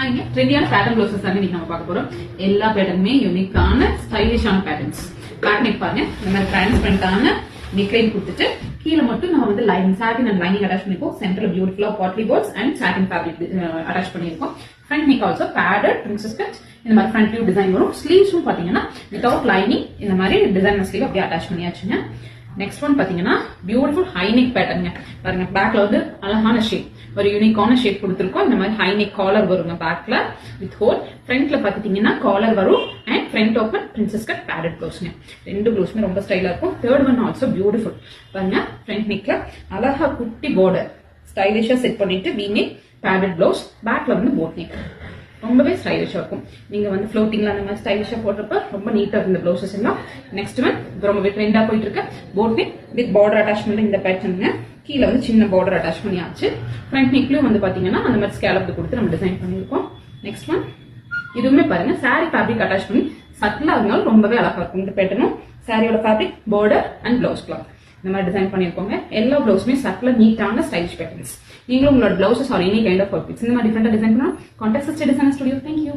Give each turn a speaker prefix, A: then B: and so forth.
A: இங்க ட்ரெண்டியான pattern blouses தான் இன்னைக்கு நம்ம பார்க்க போறோம். எல்லா பேட்டர்னுமே யூனிக்கான ஸ்டைலிஷான பேட்டர்ன்ஸ். பேக் நெக் பாருங்க, இந்த மாதிரி டிரான்ஸ்பரண்டான நெக் லைன் கொடுத்துட்டு கீழே மட்டும் நம்ம வந்து lining satin and lining attach பண்ணிருக்கோம். சென்டர்ல பியூட்டிஃபுல்லா பாட்லி போர்ட்ஸ் அண்ட் சாட்டின் ஃபேப்ரிக் அட்டாச் பண்ணிருக்கோம். Front neck also padded princess cut இந்த மாதிரி ஃப்ரண்ட் வியூ டிசைன் வரும். ஸ்லீவ்ஸும் பாத்தீங்கன்னா வித்வுட் லைனிங் இந்த மாதிரி டிசைன் ஸ்லீவ் அப்படியே அட்டாச் பண்ணியாச்சுங்க. நெக்ஸ்ட் ஒன் பாத்தீங்கன்னா பியூட்டிஃபுல் ஹை நெக் பேட்டர்ங்க. பாருங்க பேக்ல வந்து அழகான ஷேப், ஒரு யூனிக்கான ஷேப் கொடுத்துருக்கோம். இந்த மாதிரி ஹை நெக் காலர் வருங்க பேக்ல வித் ஹோல். ஃப்ரண்ட்ல பாத்தீங்கன்னா காலர் வரும் and front open princess cut padded ப்ளவுஸ்ங்க. ரெண்டு ப்ளவுஸுமே ரொம்ப ஸ்டைலா இருக்கும். Third one also beautiful. பாருங்க ஃப்ரண்ட் நெக்ல அழகா குட்டி பார்டர் ஸ்டைலிஷா செட் பண்ணிட்டு வி நெக் பேடட் ப்ளவுஸ். பேக்ல வந்து போட் நெக் ரொம்பவே ஸ்டைலிஷா இருக்கும். நீங்க வந்து ஃப்ளோட்டிங்ல அந்த மாதிரி ஸ்டைலிஷா போடுறப்ப ரொம்ப நீட்டா இருக்கும் இந்த ப்ளவுசஸ் எல்லாம். நெக்ஸ்ட் ஒன் ரொம்பவே ட்ரெண்டா போயிட்டு இருக்கு boat neck with border attachment. இந்த பேட்டர்னுங்க கீழே வந்து சின்ன பார்டர் அட்டாச் பண்ணியாச்சு. ஃப்ரண்ட் நெக்லயும் வந்து பாத்தீங்கன்னா அந்த மாதிரி ஸ்கேலப் கொடுத்து நம்ம டிசைன் பண்ணிருக்கோம். நெக்ஸ்ட் ஒன் இதுவுமே பாருங்க சாரி ஃபேப்ரிக் அட்டாச் பண்ணி சட்டிலா இருந்தாலும் ரொம்பவே அழகா இருக்கும். இந்த பேட்டர்னும் சாரியோட fabric border and blouse cloth இந்த மாதிரி டிசைன் பண்ணிருக்கோங்க. எல்லா பிளவுஸுமே சட்டில நீட்டான ஸ்டைலிஷ் பேட்டர்ன்ஸ். நீங்களும் உங்களோட blouses or any kind of outfits இந்த மாதிரி டிஃபரெண்டா டிசைன் பண்ணா contact sister design studio. Thank you.